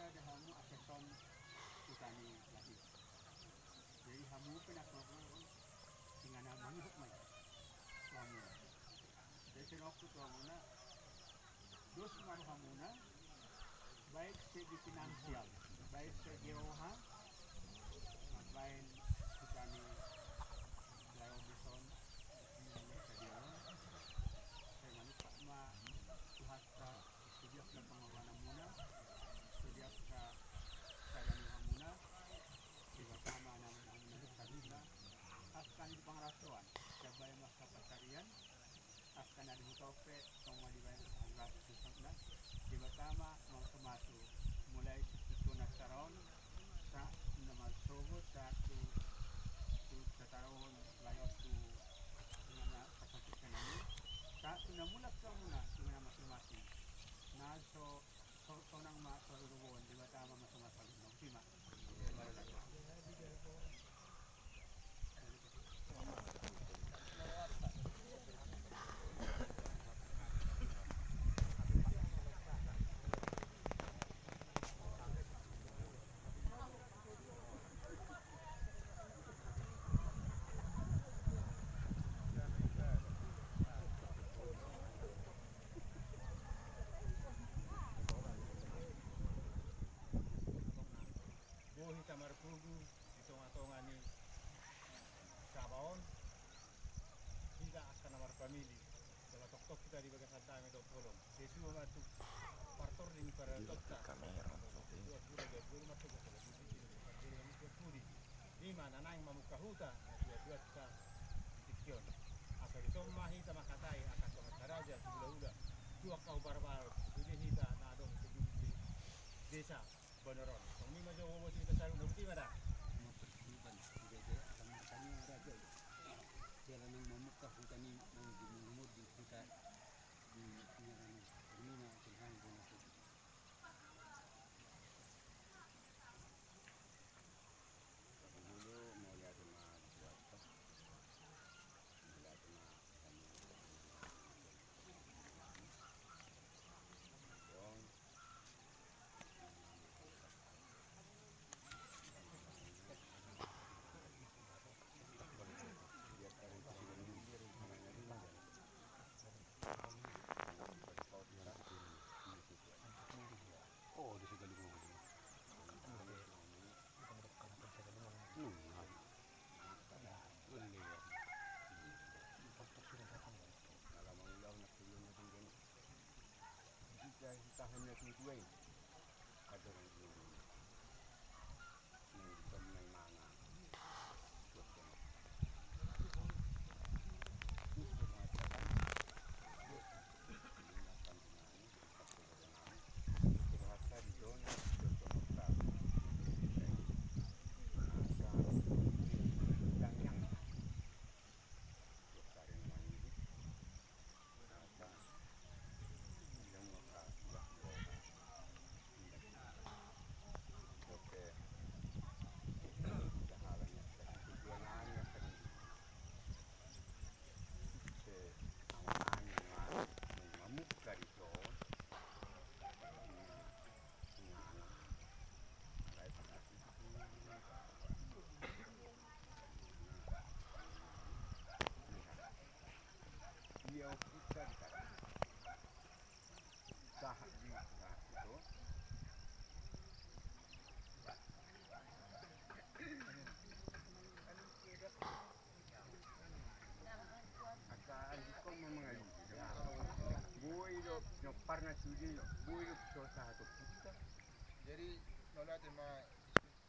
ada hamu asesom utani lagi. Jadi hamu penaklukan dengan manuk mai hamu. Jadi senokku tu hamuna dos maru hamuna baik segi finansial, baik segi roha, baik utani layo beson ini stadion. Saya manuk ma tuhasta sejak na pengawalan muna, sejak ka sarani hamuna, tiba tama naman hamuna kanina, askan di pangrasuan, sabay mas kapasarian, askan ada hutope, tong maliban ang rasu susang na, tiba tama mga sumaso, mulai itu nasaron, sa namal sogo, sa tu sa taron layo tu nga kapasikan namin, sa tunamulak ka muna, nga masing-masing, na so nang makaruluon, di ba tama masumasagot ng sima? Maralaga. Bohi tamar pugu hitung-hitungan ni kabaon hingga akan nomor famili kalau tok kita di bagian santai itu tolong desi mama tu partor ini para dokter kamera dua puluh masuk ke dalam di mana nang mamuka huta dua kita dikion asal somma hita makatai akan sama daraja ula dua kau barbar sudah hita nadong di desa Bonoron. Kami macam orang kita sarung dah betul mana? Persiapan tidak sama kami raja. Jalan yang memukah hutan ini mau dimulai di hutan di penyaran ini nak tengah bonus. Dulu mau lihat rumah buat lihat rumah kami. Dong. Oh, di Sigalungan. Kita hanya tujuan ada orang ini pemain mana dia kita sekarang tahap di tahap itu akan dikau mengayu boy lo parna sudi boy lo sosa atau kita jadi nola tema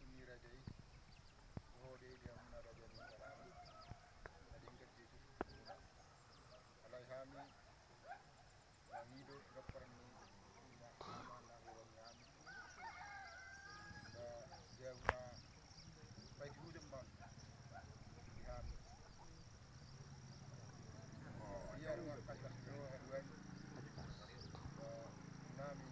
ini raja ini oh dia mana raja ni sekarang ada yang kerja itu kalau kami yang hidup dokter ni mana orang kami dia udah baik hidup bang kami dia rumah kasih haruan nami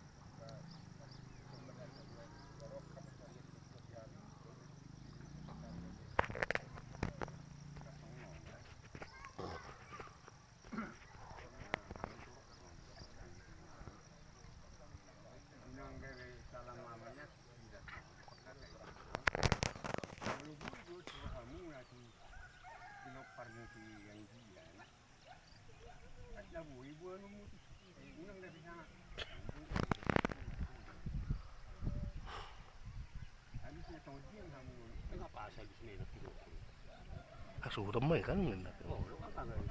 pinopar mo si yang diyan. At labo, ibu ano mo, unang gabi na nga. Habis na tawad diyan, hamon. Nagapasa gusto nila pinopar. Suram mo kan. Oo, nakakagay.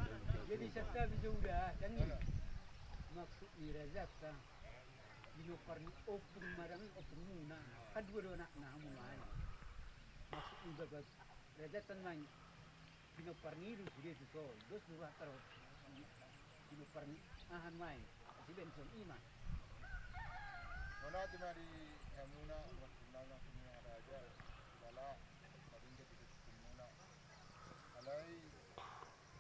Jadi serta sudah dan maksud irazat kan binukar ni opung marang opung muna kadua nak na mulai maksud ibagat razatan main binukar ni lu sudah tu so dos dua terus binukar ni ahan main si Benson ima Wala di mari hamuna masunanga kumuna raja wala maringga di kumuna alai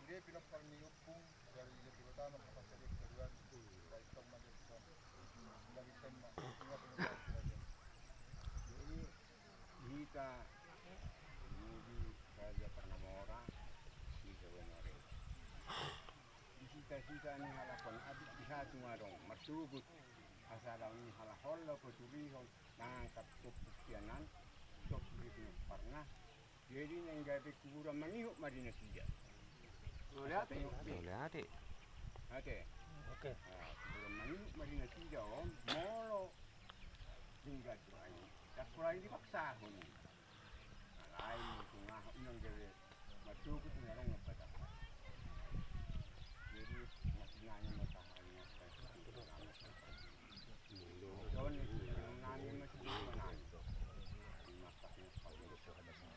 ide pinapar ni upung dari yang pertama kapasade kedua dari tong manusia dari tema singa pinapar raja Jadi, kita di Raja Pernamora, kita wenare. Sita-sita ni halapan abis bisa tumarong, marsubut asalaw ni halahol la paturihon nangangkat kepustianan sok gitu parna. Jadi nang gabi kuburan manihok marina sija. Boleh ate. Ate. oke Kuburan manihok marina sija on molo tinggal tu ay. Dakurai dipaksa ko ni. Alay tungah unang gabi marsubut ngarong ngapada. Jadi masinanya matahari na sa doon yung namin masisipanan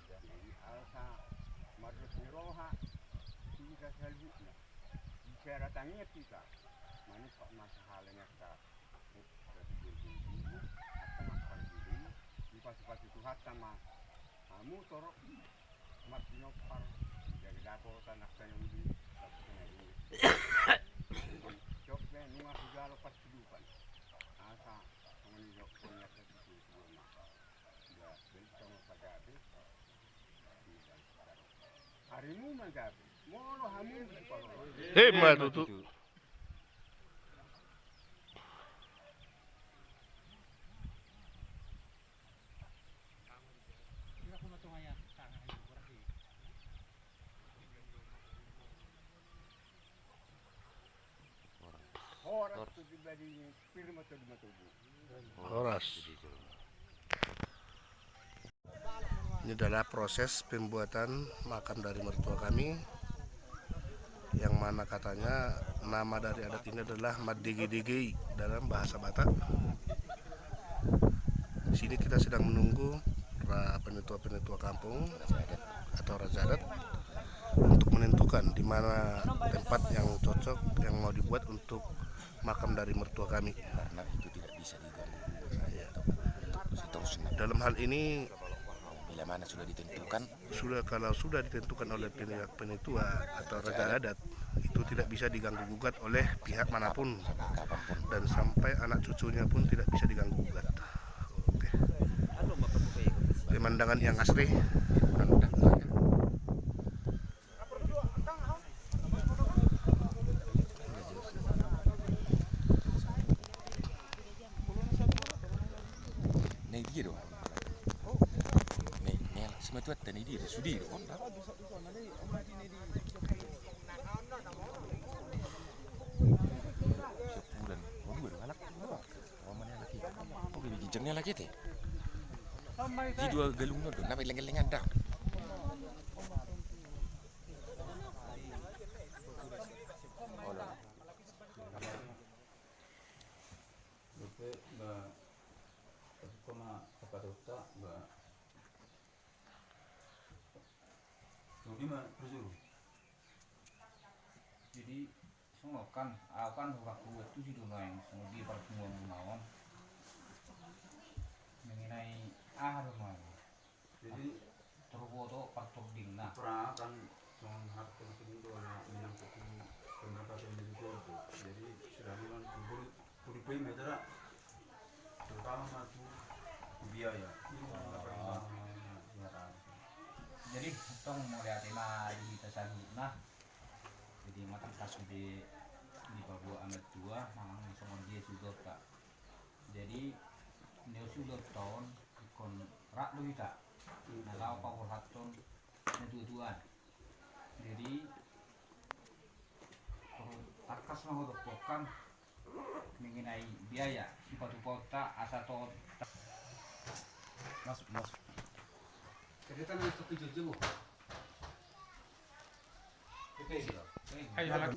jadi alsa marus ni roha kita salbu na bicara tanya kita manis pak masahalanya ka atau makan diri di pas-pas itu hatta kamu torok masinopar dari dako tanak sayang di Joknya nunga segala pas kehidupan. Asa menunjuk punya sesuatu semua. Ya, beli sama pada habis. Harimu menggabi. Molo hamu kalau. Madu tu. tidak aku matong ayam tangan ayam kurang di Horas tu dibagi firma tu di matubu. Horas. Ini adalah proses pembuatan makam dari mertua kami, yang mana katanya nama dari adat ini adalah Madigi-digi dalam bahasa Batak. Di sini kita sedang menunggu penetua-penetua kampung atau raja adat untuk menentukan di mana tempat yang cocok yang mau dibuat untuk makam dari mertua kami. Karena itu tidak bisa diganggu Ya. seterusnya. Dalam hal ini Bila mana sudah ditentukan, kalau sudah ditentukan oleh pihak penetua atau raja adat, itu tidak bisa diganggu gugat oleh pihak manapun sampai kapanpun. dan sampai anak cucunya pun tidak bisa diganggu gugat. Oke. Pemandangan yang asli. Nah dia dong. Nih, semua itu ada dia sudi dong. Sebulan, dua dong anak. Mana lagi? Oh, bikin jernih lagi teh. Di dua galung dong, nama lengan-lengan dah. Lupa ba koma kapadota ba Jadi mah bersuru. Jadi semua kan akan waktu itu sih dulu yang semua di pertemuan menawan mengenai rumah. Jadi terfoto partok dingna. Pra kan soal harta itu ada minang kopi pendapatan itu. Jadi sudah memang puri metera terutama matu biaya. Jadi tong mau lihat tema di tasawuf jadi matang kasus di Papua amat tua memang sama dia juga kak jadi dia sudah tahun ikon rak lu tak nah lau power haton na dua-duaan Jadi takas mau doktokan mengenai biaya suatu kota atau Masuk, masuk. kita masuk ke Jojo. Ayo jalan.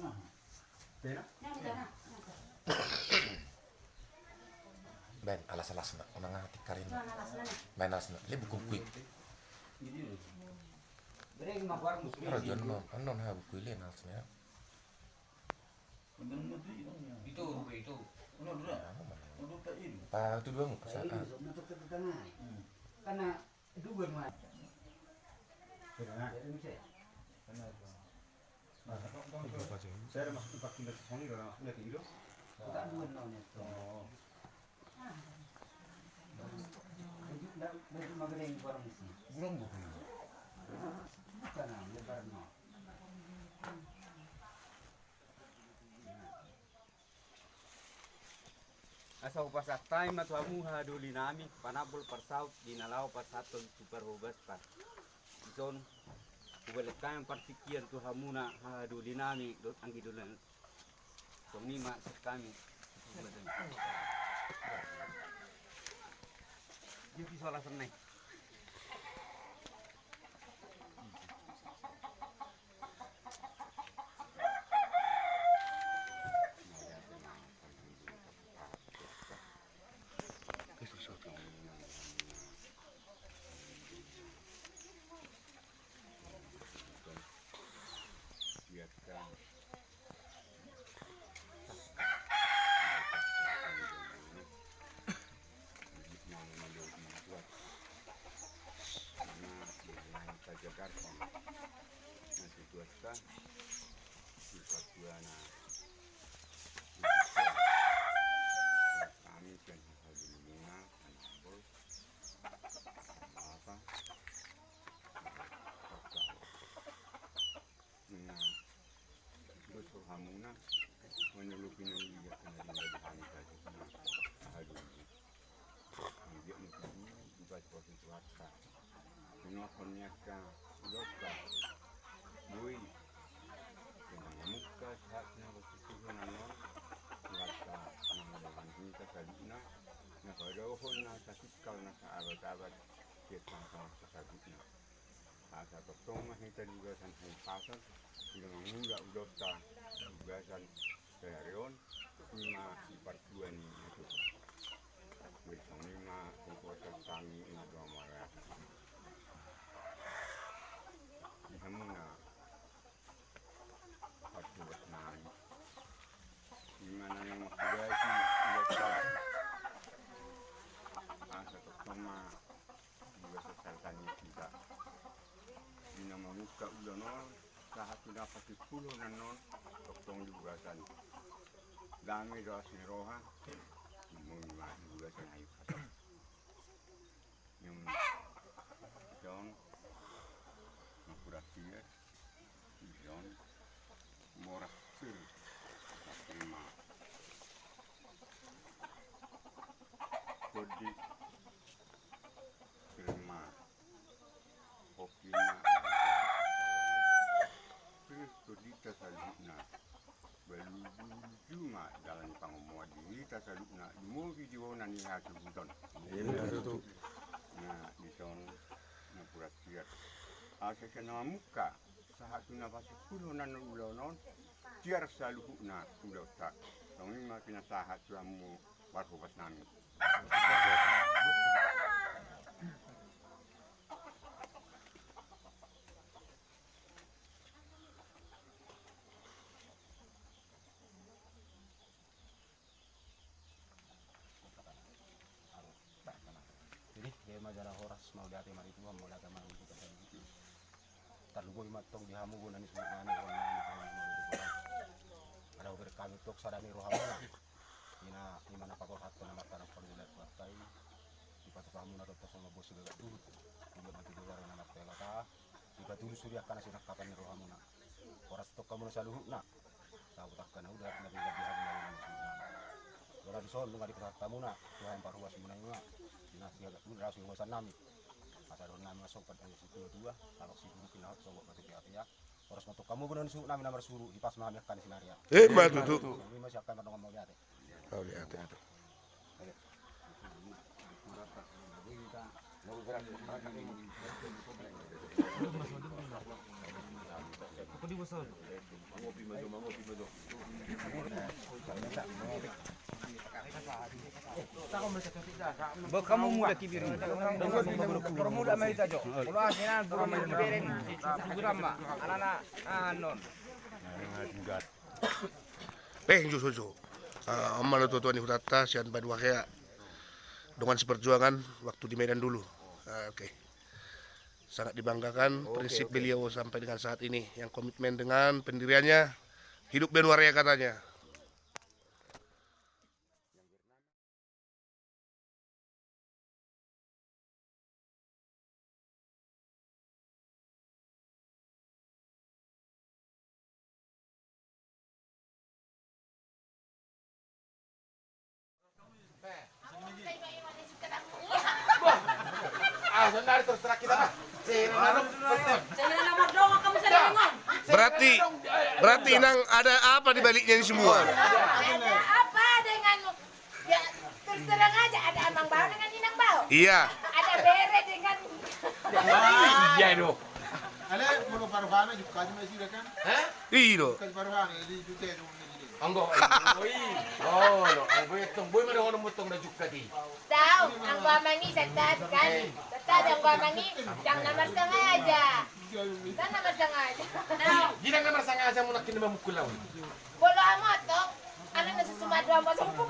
Ben, alas-alas na. Unang nga tikarin. Ben, alas na. Libu kukuy. Bereng mah barang Rajon mo. Ano na bukuy lin alas na. itu itu. Pa tu doang saat. Karena dua mah. Saya ada masuk 4 kilo song udah langsung lihat kilo. Tak dua nolnya. Baju magereng barang di sini. Belum bukuy. Karena lebar nol. Asal pasak time at hamu haduli nami panabol parsaut dinalaw pasaton super hubas pa. Ison ubalik kayang partikian tu hamuna haduli nami dot ang gidulan. So ni ma sa kami. Yung pisola sanay. Jakarta masih tuasa di Papua kami kan habis lima anabol apa nah betul hamuna menyelupin dia kena di tadi aduh dia mungkin buat proses tuasa Pinokonnya dosa, bui, dengan muka saatnya begitu nanon, rasa mengenai kita kadina, nak berdoa nak sakit kalau nak abad-abad kita sama sakitnya. Asa pertama kita juga sampai pasal, dengan muda dosa, tugasan keharian, lima pertuan itu. Besok lima kekuatan kami ini dua marah. Hamuna waktu bersenang gimana yang sudah sih udah asa pertama juga sesaltanya kita dina memuka udah nol saat sudah pasti 10 nanon tong juga san dami doa siroha mau juga san ayu kata yang John Kurasia, John, Morasir, terima. Kodi, terima. Okina, kodi tasalukna. Belum cuma dalam pangumuan diri tasalukna. Mau video nani hasil buton. Nah, di sana, Kurasia. Asa kena muka saat tu nafas 10 nan ulonon tiar saluhuna ulota kami makin sahat kamu baru pas nami Jadi dia majalah horas mau dati mari tua mau lagi mau kita gitu. Terlalu matong di hamu guna ni semua nani ada uber kami tok sadami rohamuna. Ina mana pakor hatta nama tanah formulat partai di patu kamu na dokter sama bos juga dulu. Juga mati juga nama pelata. Jika dulu surya kana sinak kapan ni rohamuna. Horas tok kamu saluhuna. Tahu takkan udah nabi lagi hamu na semua. Ora disol ngadi pertamuna Tuhan paruwas munanya. Nasi agak dulu rasul wasan nami. Asal nami masuk pada situ dua, kalau si guru kena sobat pada pihak Oras mato kamu benar su namin namar suru ipas namin kan sinaria. Matu tu. Kami masih akan menong mau lihat. Oh, lihat itu. Kamu mula kibir. Permuda mai tajo. Kalau asinan burung mai bereng. Burama anak anon. Jojo. Amal tuan di Hutata sian badua kayak dengan seperjuangan waktu di Medan dulu. Oke. Sangat dibanggakan prinsip beliau sampai dengan saat ini yang komitmen dengan pendiriannya hidup ben waria katanya. Sebentar terserah kita mah. Berarti nang ada apa di baliknya ini semua? Ada apa dengan ya terus terang aja ada Amang Bau dengan Inang Bau. Iya. Ada Bere dengan Iya dong. Ada mau paruhana juga kaji masih kan? Iya. Kaji paruhana di juta itu ini. Anggo, oh, lo, anggo itu, boy mana orang mutong na juga di. tahu ang guamangi tetap kan. Tetap ang guamangi yang nomor sengaja. Kan nomor sengaja. Tahu. Ginang na masangaja mo na kinamamukulaw. Bolo amat toh. Ano na susumado mo sumpuk.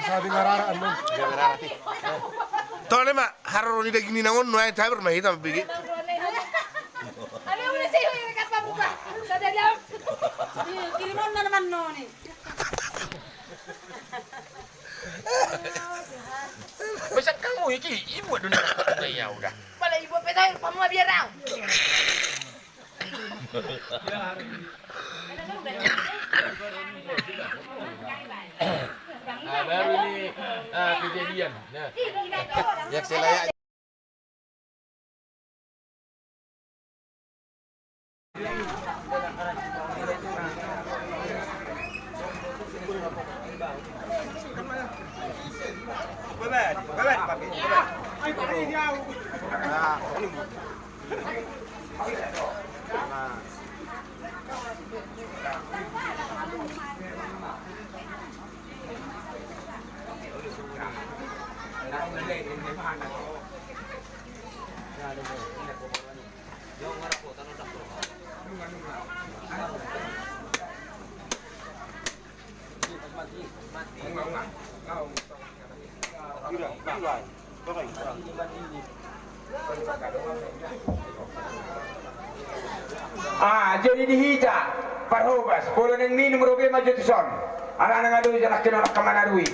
Sabi ngararaan mo. Ngararati. Tole mak haro ni daging ninangon no ay taber mah hitam bigi. Ano ulit sa'yo yung nakapabuka sa dalam. Kirimon na naman no ni. Basta kamu iki ibu doon na ya udah. Pala ibu petay pamabiyarang. Baru ini kejadian. Nah. Ya selaya Jadi dihita parhubas polo nang minum robe maju tuson ala nang adu jarak kena kemana dui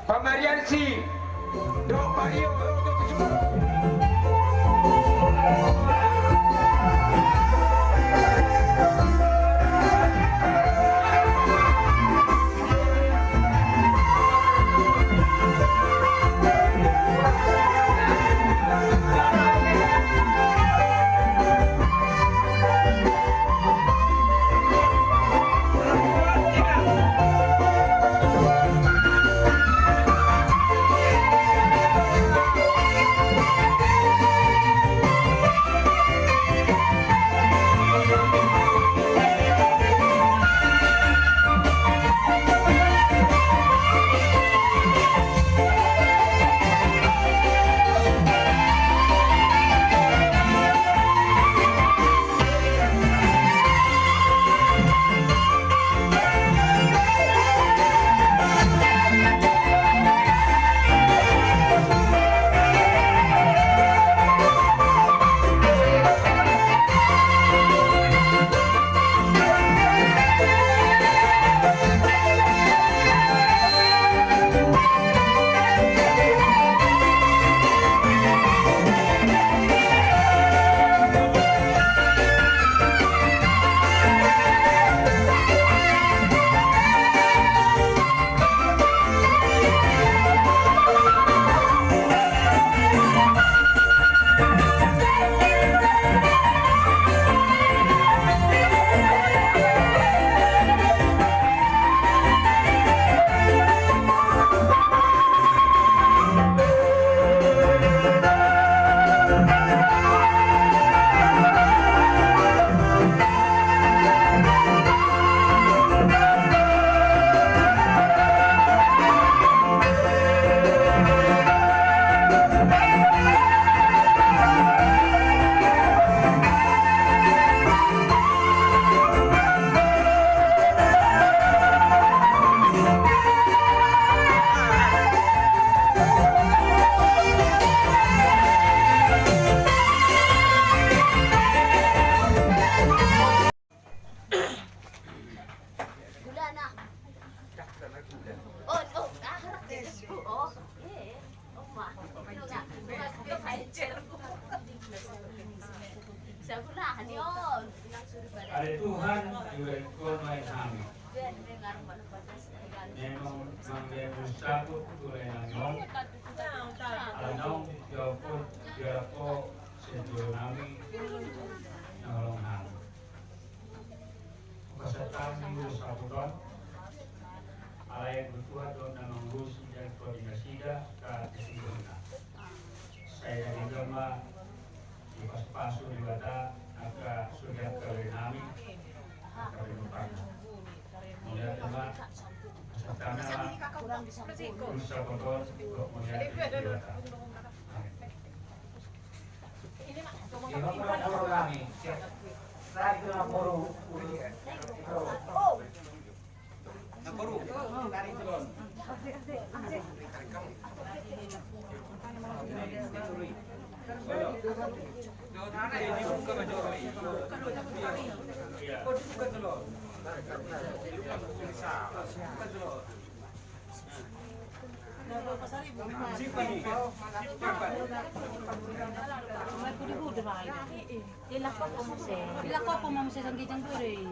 Pamarian si Dok Mario Ada Tuhan juga ikut main kami. Memang mengambil bersabut oleh nanyong. Alanong jauh dirako sejauh kami nolong kami. Kesertaan minggu sabudon. Alayan bertua don nanonggus dan koordinasi dah ke kesimpulan. Saya dari Joma di pas-pasu di bata agak sudah kami kami lupa. Mulia tema sertana usaha kontrol mulia di bata. Bila ko po ma'am sa sanggitang turi.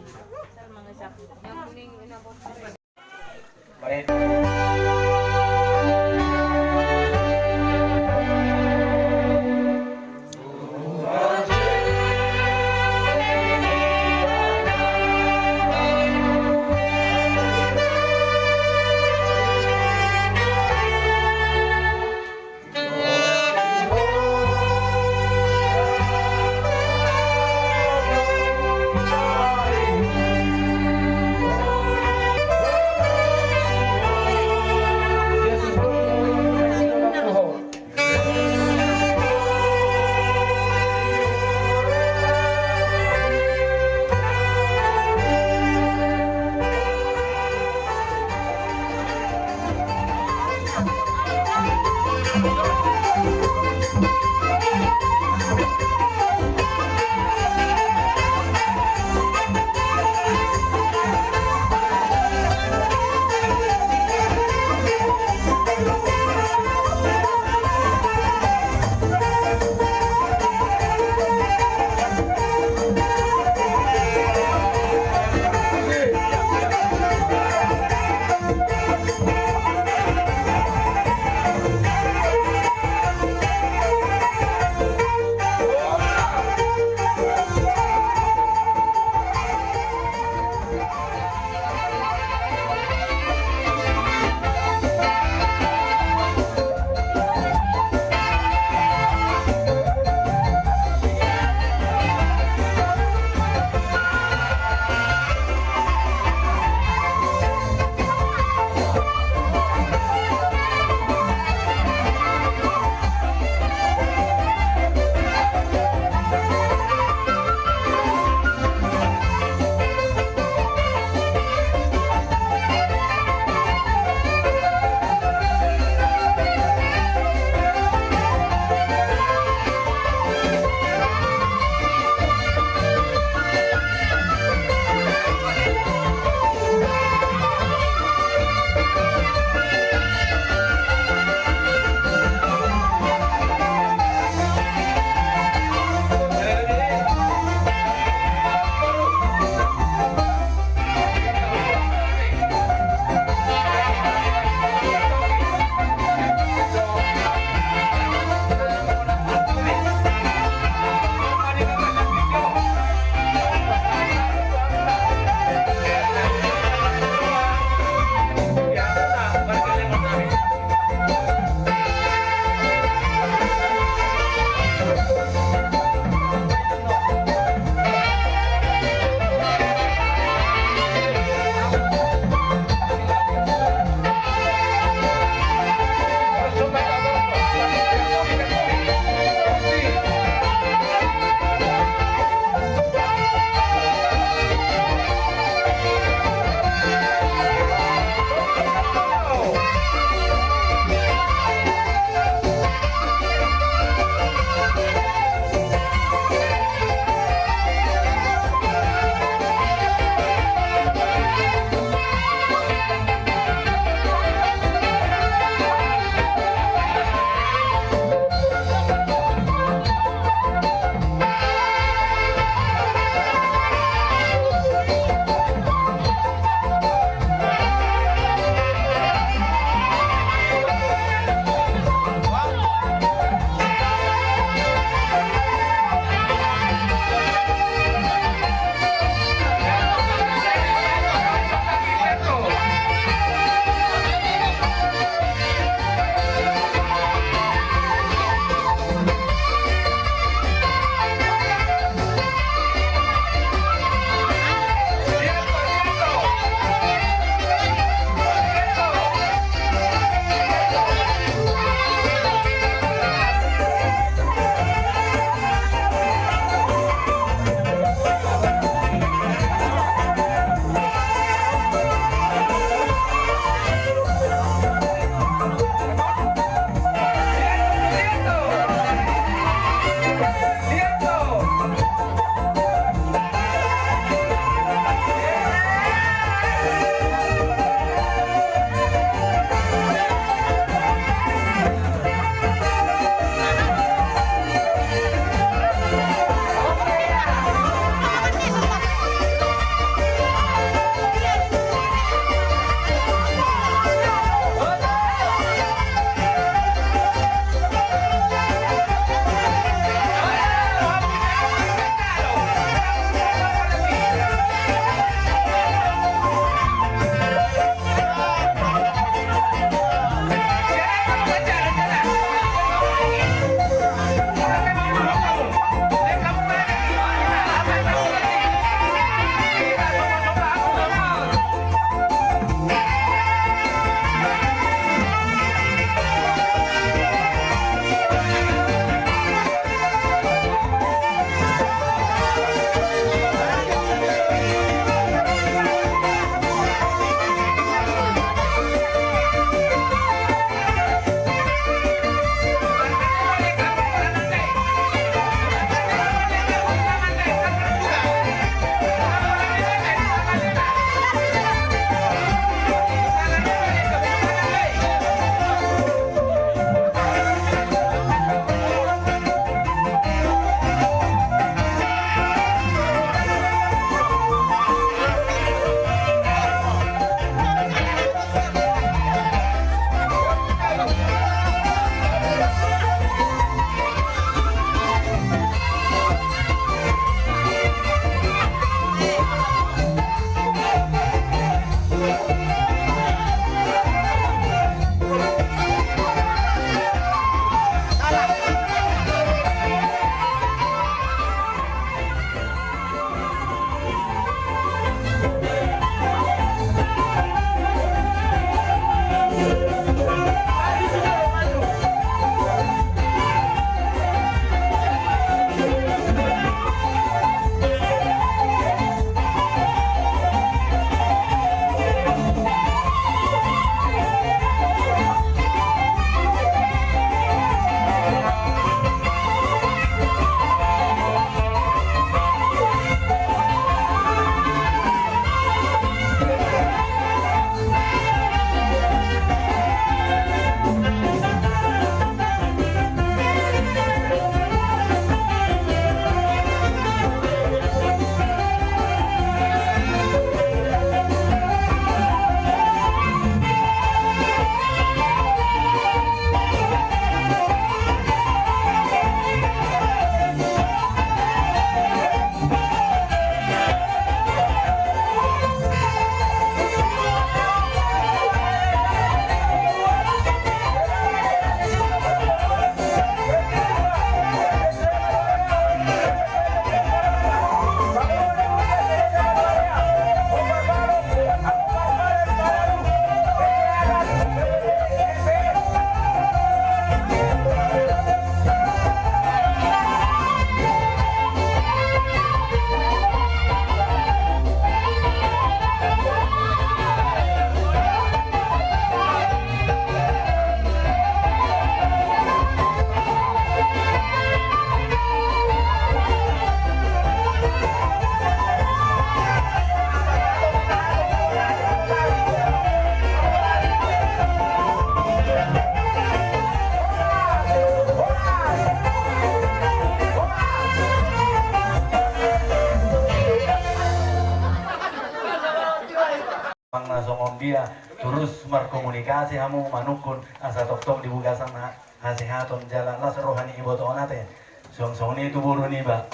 berkomunikasi hamu manukun asa tok dibuka sama hasihaton jalan las rohani iboto onate song ini tuburu nih ba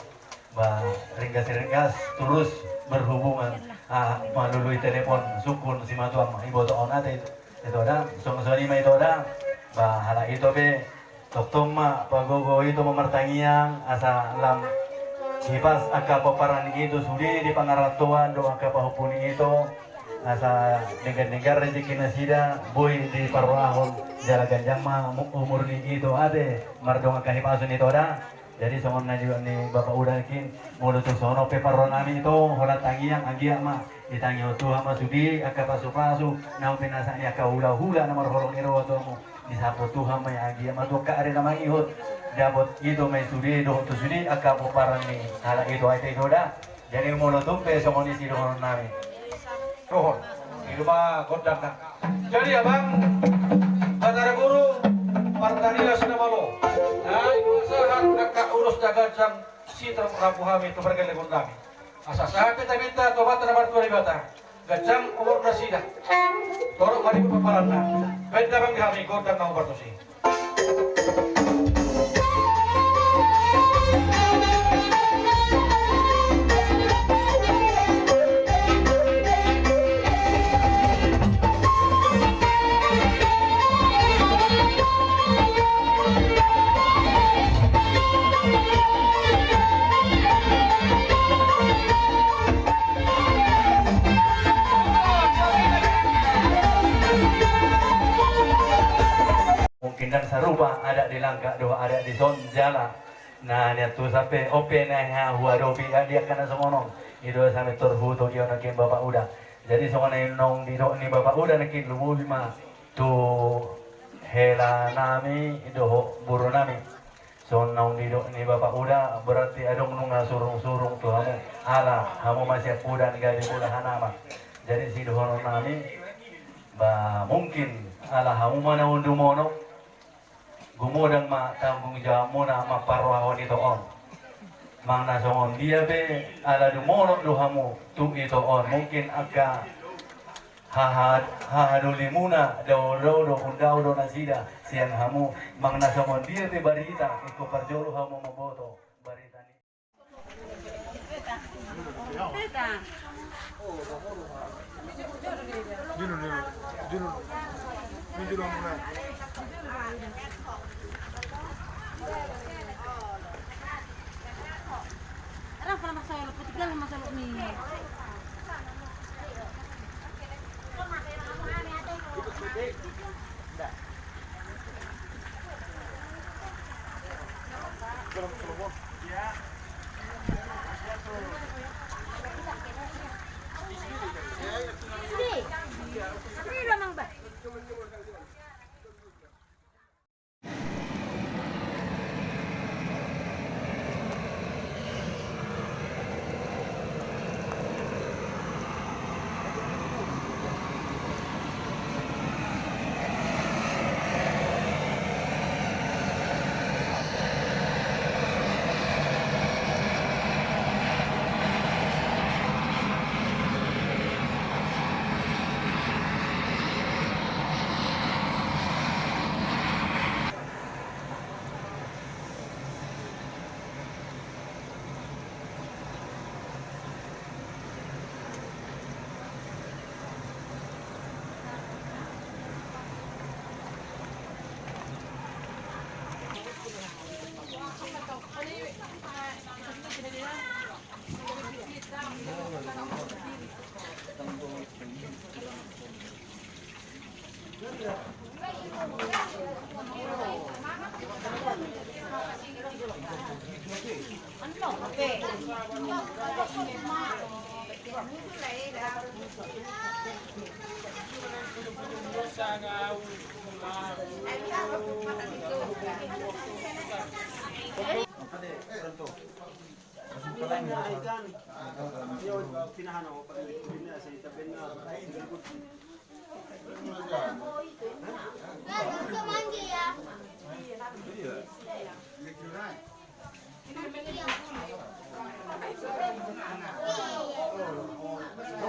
ringkas terus berhubungan melalui telepon sukun si matuang iboto onate itu ada song ini mah itu ada ba hala itu be tok ma pagogo itu memertangiang asa lam hipas aka paparan itu sudi di pangaratuan do aka pahupuni itu asa negara rezeki nasida boy di parwahon jala ganjang mah umur ni itu ade mardong aka hipasun itu ada jadi songon na juga ni bapak udah kin mulut sono pe parwan ami itu hola tangiang agia mah ditangi tu ama sudi aka pasu nau penasanya aka hula nomor horong iro tu disapu Tuhan may agia mah tu ka are namang ihot dabot itu may sudi do tu sudi aka paparan ni hala itu ay itu dah jadi mulut tu pe songon isi dohon nami Rohon, itu mah kodang nak. Jadi abang, Batara Guru, Martanila Sinamalo. Nah, sahat kakak urus jaga jang si terpuhami itu bergele kami. Asa sahat kita minta tobat nomor 2 bata. Gajang umur nasida. Torok mari paparanna. Benda bang kami kodang nang bertusi. Dan serupa ada di Langka doa ada di Sonjala nah dia tuh sampai open nah huadopi dia kena semonong itu sampai terhuto dia nakin bapak udah jadi semuanya nong di dok ni bapak udah nakin lubu bima tuh hela nami itu buru nami so nong di dok ni bapak udah berarti ada nunga surung tuh kamu ala kamu masih kuda negara kuda hanama jadi si dohono nami mungkin ala kamu mana undu mono gumodang ma tanggung jawab muna ma parwahon itu on mang nasongon dia be ala du mono du hamu tu itu on mungkin aga hahaduli muna do undau do nasida siang hamu mang nasongon dia be barita iko parjolo hamu maboto barita ni Dulu muna Orang pernah masalah putih dan masalah ini.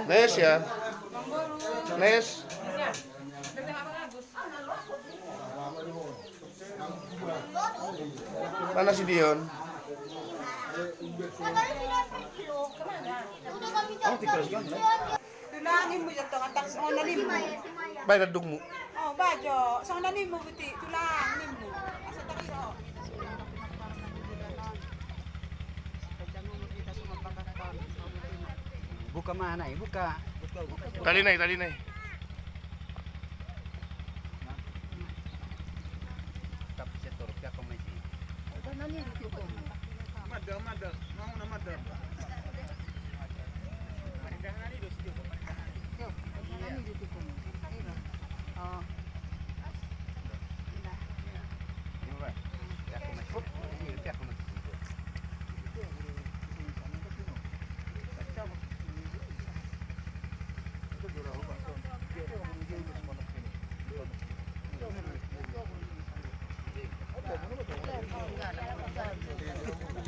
Nes ya, Nes. Mana si Dion? Tulangin mo dyan to, katak sa onalim mo. Bay nadung mo. Oh, bajo, sa onalim mo buti, tulangin mo. Asa takiro. Buka mana buka. Tali nai. Tapi setor ka komisi. Madam, mau na madam.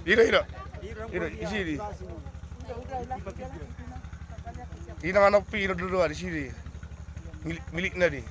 Ira. Isi di. Ini anak piro dulu di sini. Miliknya di.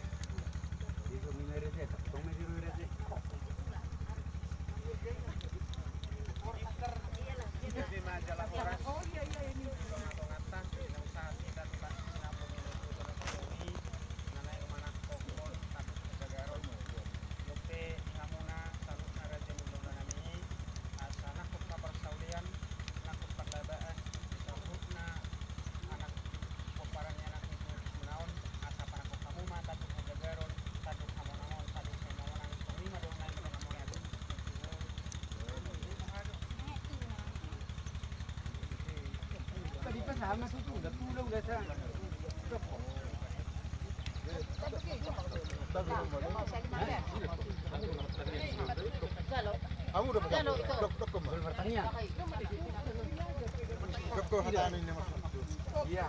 Sama situ udah pulau udah sana. Kamu udah pegang? Dok, Bertanya. Dok, hatanin ini mas. Iya.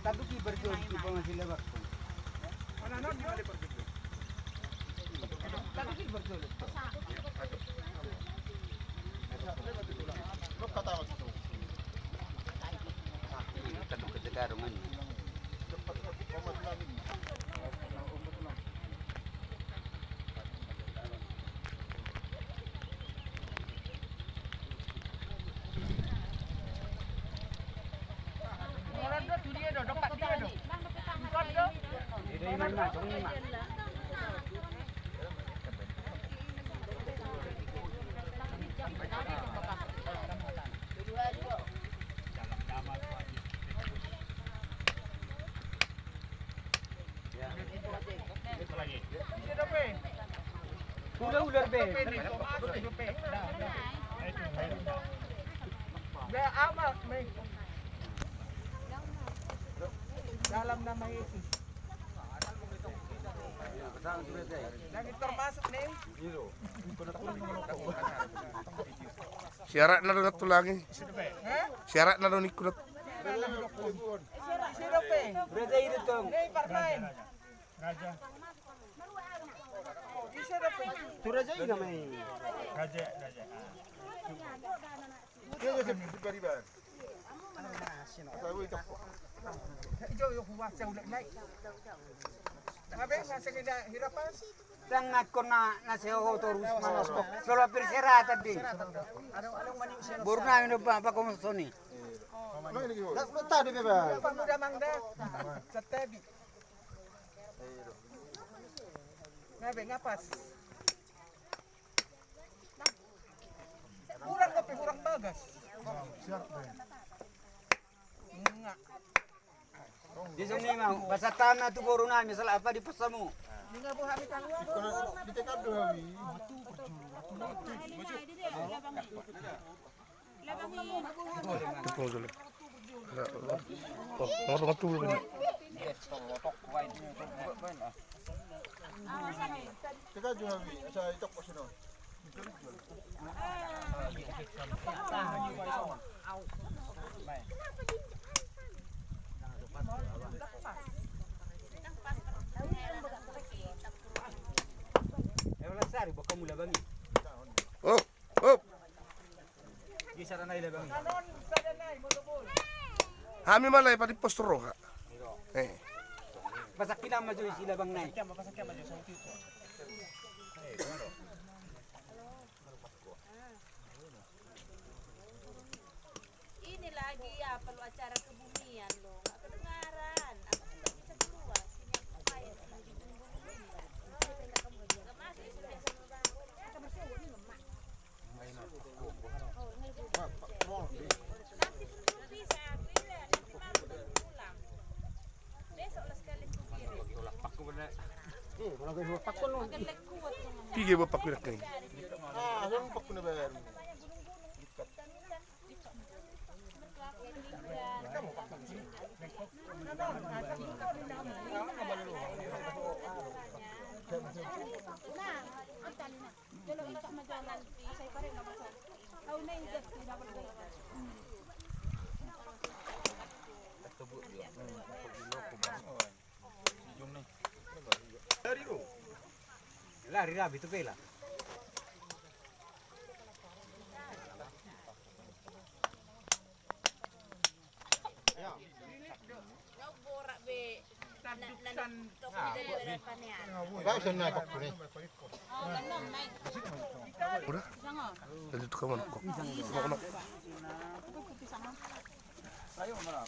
Tapi di berjuang di masih lewat. Udah be. Udah amat, Mei. Dalam nama Yesus. Lagi termasuk nih. Syarat na doon at tulangin. Syarat na doon ikunat. Sirope. Berada itu tong. Nih, parmain. Raja. Sirope. Turaja ini namanya. Raja. Dia jadi pribadi. Saya itu. Ijo yo huwa sa ulit naik. Ngabe sa segida hirapan. Sangat kona nasiho terus manas kok. Kalau persera tadi. Burna ini apa komisoni. No ini gimana? Tadi bebas. Pemuda mangda. Setabi. Ngabe ngapas. Kurang bagas. Siap deh. Enggak. Di sini mah bahasa tanah tu baru na misal apa di pesamu. Ninga bu kami tangwa. Di tekad dulu kami. Tepung dulu. Oh, ngomong dulu ini. Tekad dulu kami. Saya itu kok sini. Sari baka mula bangi. Oh. Di sana na ila bangi. Kanon sa danay mo lubol. Hami malay pati postro ha. Pasakin na majo sila bang nay. Ini lagi ya perlu acara kebumian loh. Nggak kedengaran. Aku nggak bisa keluar. Sini aku payah lagi tunggu ini. Nggak masuk itu biasa membangun. Kita bersih ini lemak. Nanti belum bisa. Bila nanti malam baru pulang. Besok lah sekali ku kirim. Kalau pak pun Makan lek kuat tuh. Pigi bapak kuda kini. Yang pak kuna bayar. lari rabi tu pela. Baik sana pak kuna. Udah. Jadi tu kamu kok. Kok. Ayo marah.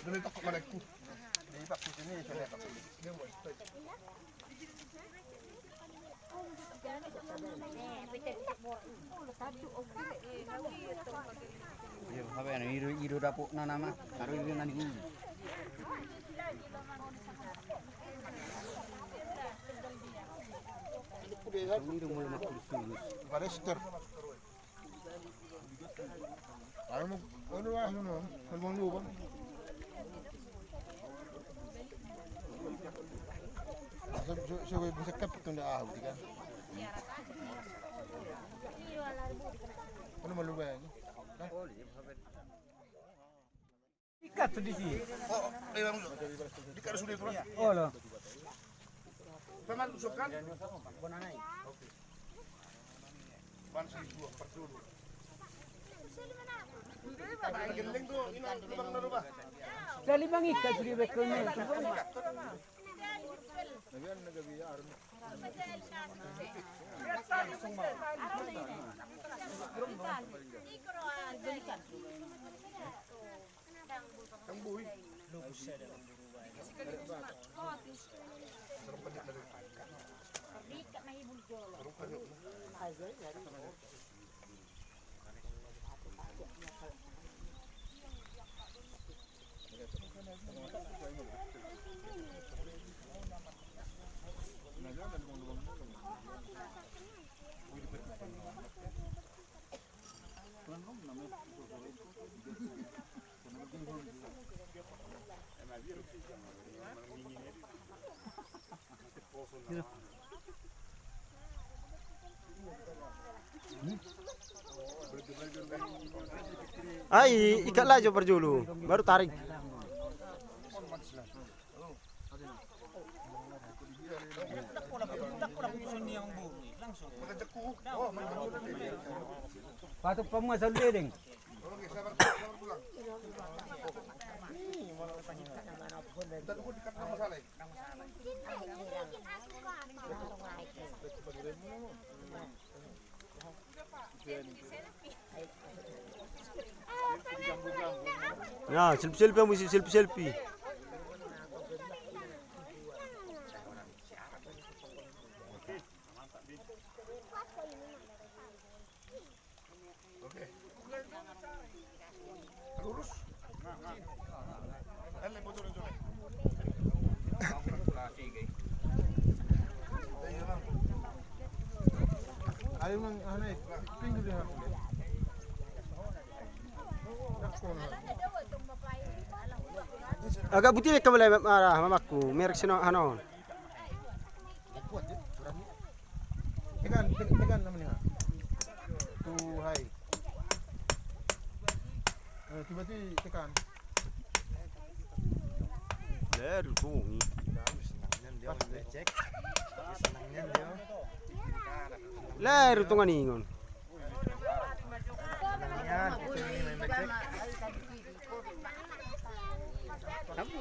Dulu tak mana ku. Di pak ku sini sana pak. Ya, apa yang iru dapuk na nama, baru iru nanti ini. Iru mulu makul sulus. Barester. Ayo mo, ano lah no, malbang lupa. So bisa kapit tunda ahud kan. Ano maluba yan? Ikat tu di sini. Oh, ayo langsung. Dikat sudah itu. Oh loh. Peman tusukkan. Bonanai. Bansi dua per dulu. Geling tuh, ini lubang na lubang. Dali bang ikat sudah bekulnya. Ai, ikat lah jo perjulu, baru tarik. Patut pemasal ledeng. Nah, selfie mesti selfie. Oke. Lurus. Alle foto na jole. Ayo mang ano eh, pinggul din ako. Agak buti ka balay marah mamaku, merek sino ano. Tekan naman niya. Tuhai. Tiba-tiba tekan. Leru bungi. Leru tungan ingon.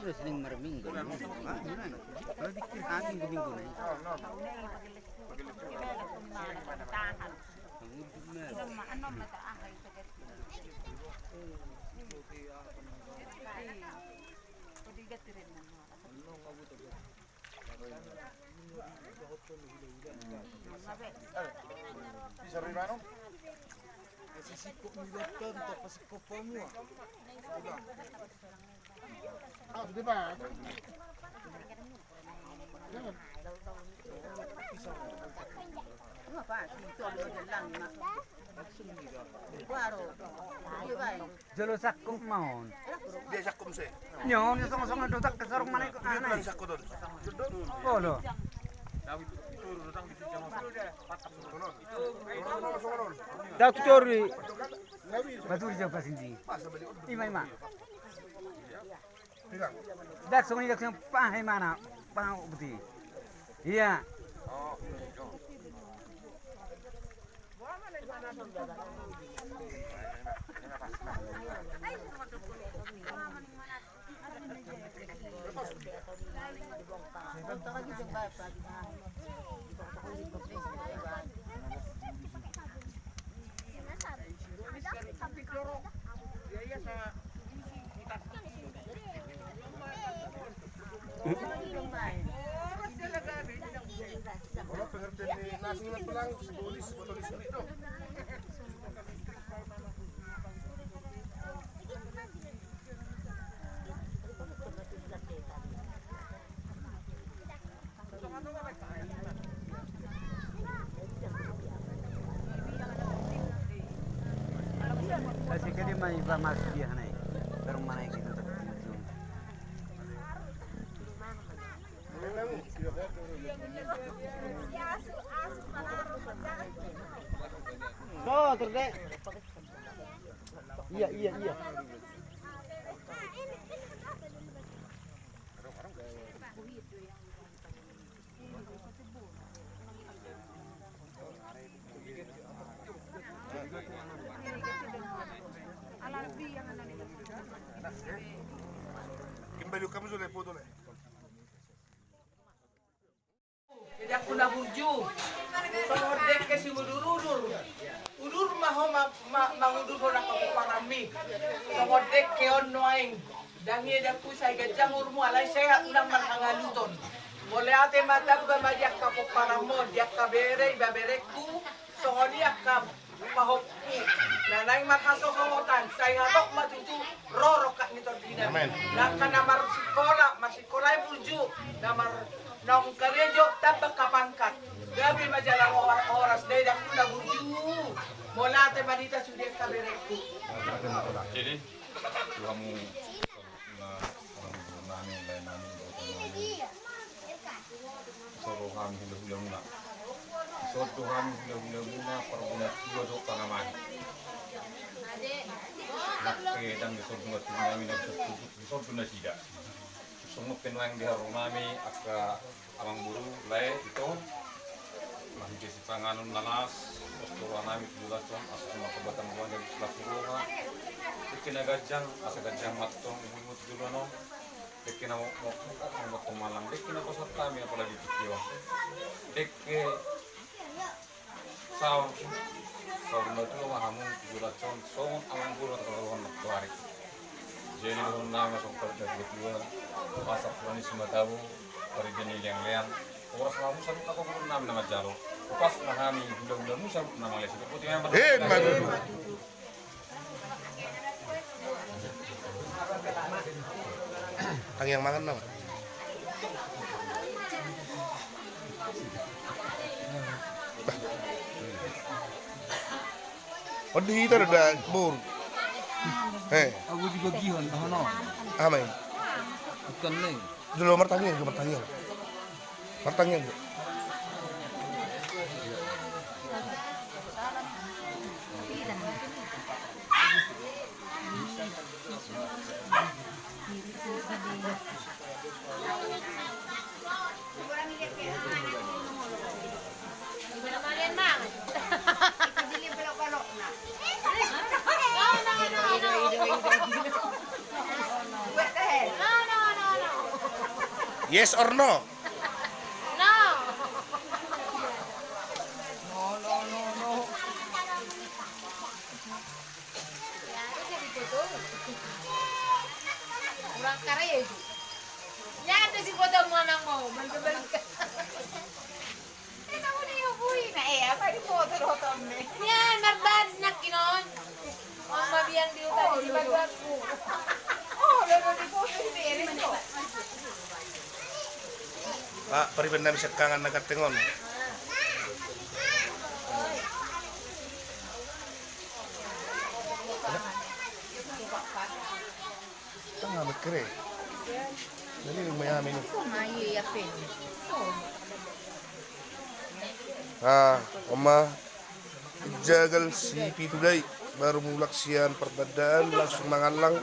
Terus ning marminggo. Kalau dikir angin minggu nih. Bisa rin ano? Sisikop milatan tapos sikop pa mo. Ah, di ba? Jalo sakop maon. Dia sakum sih. Nyon song-song dotak ke sarung mana ko Dia anay. bilang sakut dulu. Oh lo. Dak cori. Batur jauh pas ini. Ima. Dak song ini dak song pahe mana? Pang beti. Iya. Kalau pengertian ni nasi ngan pelang, tulis itu. Kasi kali may iba masuk dia hanay. Pero manay gitu tak gitu. Oh, terde. Iya. Kembali kamu sudah foto le. Jadi aku nak buju. Songordek ke si udur. Udur maho mangudur ko nak parami. Songordek ke ono aing. Dangi daku say gajang urmu alay sehat nang manangaluton. Mole ate mata ko madiak ka ko paramo, diak ka bere ibabereku. Songoni akam pahokku. Nanay makasokotan say hatok matutu roro kak nito dinan. Naka namar masikola buju namar nong karejo tabak kapangkat. Gabi majalah oras day dak na buju. Molate manita sudah kabereku. Jadi kamu orang nani lain nani soro kami hilang muna. Soro kami hilang muna perbulan dua dok tanaman. Nakke dan disor dua tinawi nak disor dua tidak. Semua penlang di harunami aka amang buru lay itu masih besi panganun nanas. Sekolah nami tujuh ton asal sama kebatan buah dari sebelah pulau. Kena gajang, asa gajang matong ibu tujuh no. Kena mau matong malang. Kena kosot kami apalagi kecil. Dekke saur itu mahamu tujuh ton. Song alang buru terlalu nak tuarik. Jadi dulu nama sokol dari dua pasar fulani semua tahu perjalanan yang lian. Orang kamu sabut aku buru nama jalo. Pas mahami udah musa nama les itu putih yang Ang yang makan nama. Oh di itu ada bur. Aku juga gihon tahono. Amai. Bukan nih. Dulu martangnya. Martangnya. Yes or no? No. No. Ya, itu jadi foto. Kurang karya itu. Ya ada si foto mamang mau, balik-balik. Kamu diubuhi na apa di foto nih? Ya, narbas nak kinon. Mama biang di utang di bagianku. Oh, lalu di foto di beres tuh. Pak, peribenda bisa kangen nakat tengon. Tengah berkere. Jadi Miami ini. Oma jagal si Pitudai baru mulak sian perbedaan langsung mangalang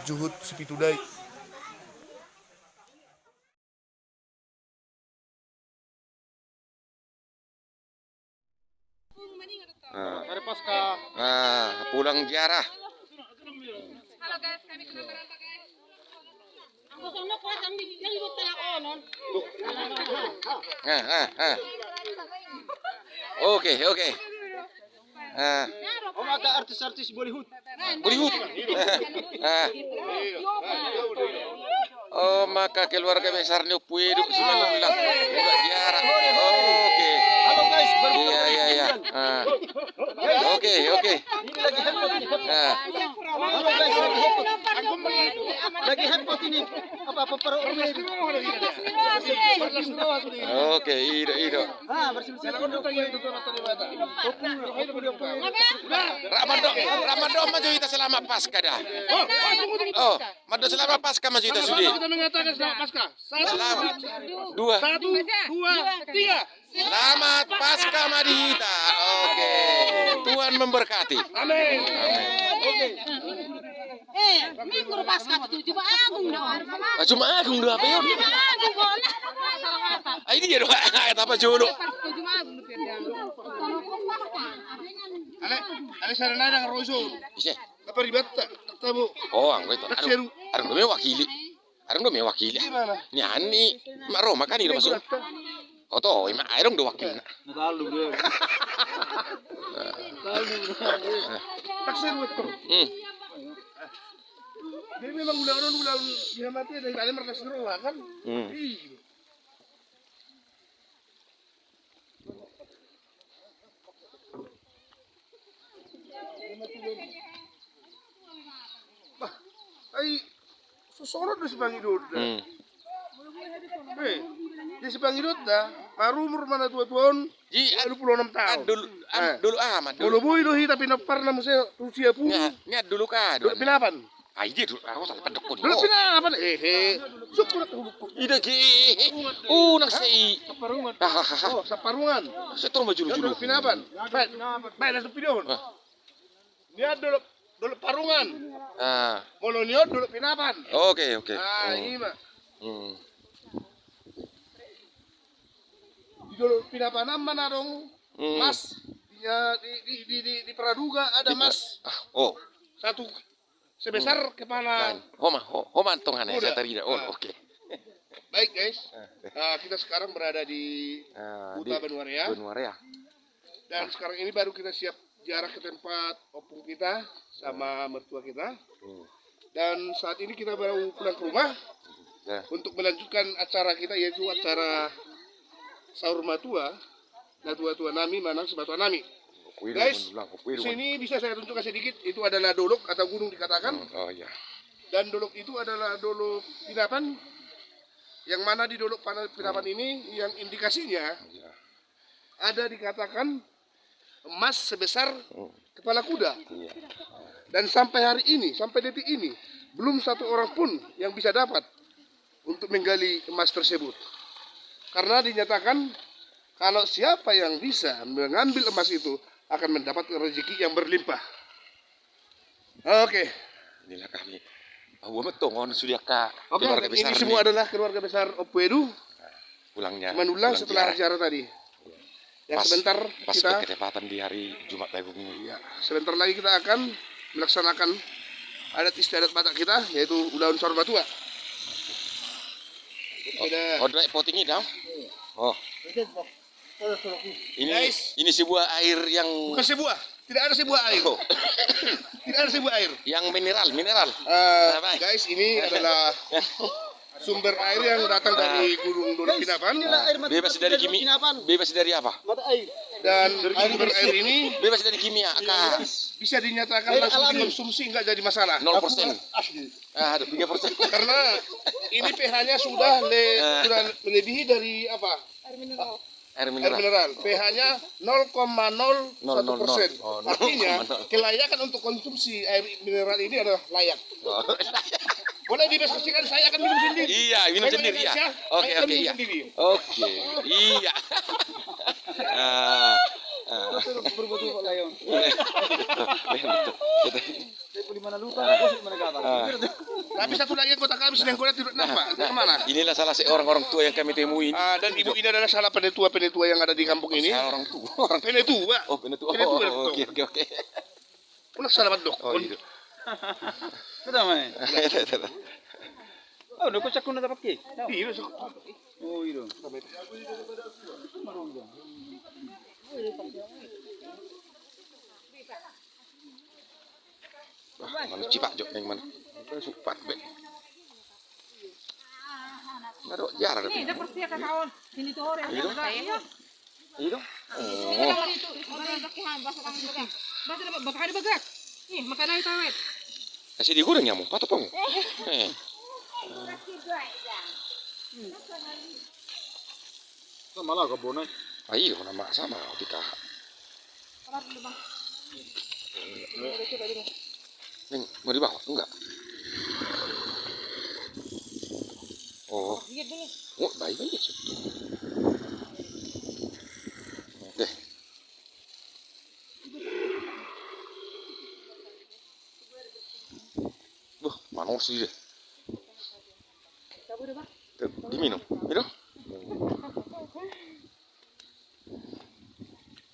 juhud si Pitudai. Hari pasca. Pulang ziarah. Halo guys, kami kenapa guys? Ang gusto mo ko ang bigyan mo talaga onon. Oke. Oh, ada artis-artis Bollywood. Oh, maka keluarga besarnya Puedu Simanulang mulak ziarah. Oke. Halo guys, Iya. Oke. Ini lagi heboh ini. Halo guys, lagi heboh ini. Apa para orang ini? Oke, Ido. Ramadan maju kita selama Paskah dah. Oh, madu selama Paskah maju kita sudi. Kita mengatakan selamat Paskah. Selamat. 1, 2, 3. Selamat Paskah Madita. Oke. Tuhan memberkati. Amin. Minggu Paskah itu cuma agung dong. Cuma agung doa apa yuk? Cuma agung boleh. Salah apa? Ini dia doa apa jono? Cuma agung Ale sana nang roso. Ise. Apa ribet tabu? Oh, anggo itu. Arang do wakili. Arang do wakili. Nyani maro makani do masuk. Oh toh, ima arang do wakili. Nagalu ge. Taksir wet. Jadi memang ulang dia mati dari tadi mereka seru kan? Bah, ay susorot na si Panginoon. Di si Panginoon na, marumur man na tuwa-tuwaon, 26 tahun. Dulu amat. Dulu boy do hita pinapar na mo sa Rusia po. Nya dulu ka. Dulu pinapan. Ay, di dulu ako sa padok ko. Dulu pinapan. Syukur at hubuk ko. Ida ki. Nagsai. Saparungan. Oh, saparungan. Sa tro majulu-julu. Dulu pinapan. Baik na sa pinyon. Niya dulu parungan. Molonyo dulu pinapan. Oke. Ima. Dulu pinapan mana dong? Mas. Di Praduga ada mas. Oh. Satu sebesar kepala. Homa antongannya saya tadi. Oh, oke. Baik guys. Kita sekarang berada di Kuta Benuarea. Dan sekarang ini baru kita siap jarak ke tempat opung kita sama mertua kita. Dan saat ini kita baru pulang ke rumah untuk melanjutkan acara kita, yaitu acara sahur matua dan tua nami manang sebatua nami. Guys, sini bisa saya tunjukkan sedikit. Itu adalah dolok atau gunung dikatakan. Oh iya. Dan dolok itu adalah dolok pinapan. Yang mana di dolok pinapan ini yang indikasinya ada dikatakan emas sebesar kepala kuda. Dan sampai hari ini, sampai detik ini, belum satu orang pun yang bisa dapat untuk menggali emas tersebut. Karena dinyatakan kalau siapa yang bisa mengambil emas itu akan mendapat rezeki yang berlimpah. Oke. Inilah kami. Bahwa metongon sudah ka. Keluarga besar ini semua adalah keluarga besar Opuedu. Pulangnya. Menulang setelah acara tadi. Ya, sebentar kita berketepatan di hari Jumat Agung ini. Ya, sebentar lagi kita akan melaksanakan adat istiadat Batak kita, yaitu ulaan sahur matua. Oh, dua potingnya dah. Oh. Ini sebuah air yang Bukan sebuah, tidak ada sebuah air. Oh. Tidak ada sebuah air. Yang mineral. Guys, ini adalah sumber air yang datang dari Gunung Dolok Kinapan. Bebas dari kimia. Bebas dari apa? Dan sumber air ini bebas dari kimia. bisa dinyatakan langsung dikonsumsi, nggak jadi masalah. 0%. Aduh, 3%. Karena ini pH-nya sudah melebihi dari apa? Air Air mineral. pH-nya 0,01%. Artinya kelayakan untuk konsumsi air mineral ini adalah layak. Boleh dipastikan saya akan minum sendiri. Iya, minum sendiri ya. Oke, iya. Oke, iya. Berbuat layon. Tapi satu lagi kota kami sedang kuliah tidak nampak. Dari mana? Inilah salah seorang orang tua yang kami temui. Dan ibu ini adalah salah penetua yang ada di kampung ini. Orang tua. Orang penetua. Oh, penetua. Oke. Ulah selamat dok. Oh, gitu. Betul mana? Oh, udah kocak kuna dapat ke? Iya, oh itu. Mana cipak jok yang mana? Supat be. Baru jarang. Ini ada pasti akan kawan. Sini tuh orang yang saya. Itu. Oh. Bakal ada bagak. Nih, makan aja tawet. Kasih digoreng ya, mau patut kamu. Sama lah kebunnya. Ayo, nama sama tika. Neng, mau dibawa? Enggak. Oh. Oh, baik aja. Oke. Panas sih deh. Diminum, minum.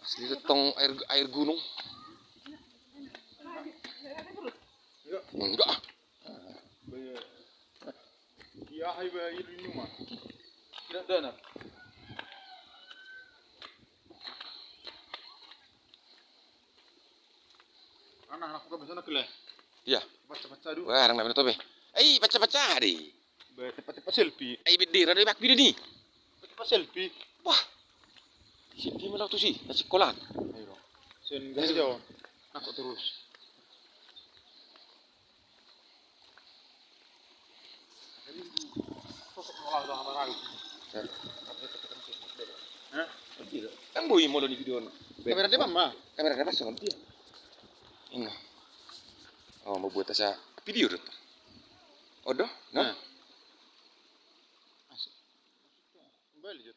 Asli tong air gunung. Enggak. Iya, hai bayi ini mah. Tidak ada. Anak-anak kok bisa nak leh. Iya. Baca-baca dulu. Wah, orang nak tobe. Baca-baca deh. Cepat-cepat selfie. Bidir, ada mak bidir ni. Cepat selfie. Wah. Selfie malah tu sih, nasi kolan. Ayo. Sen gas jauh. Nak terus. Sosok malah dah marah. Hah? Kan boy mau di video. Kamera dia mama. Kamera dia pasang dia. Ini. Oh, mau buat asa video tu. Odo? Nah. Kembali je.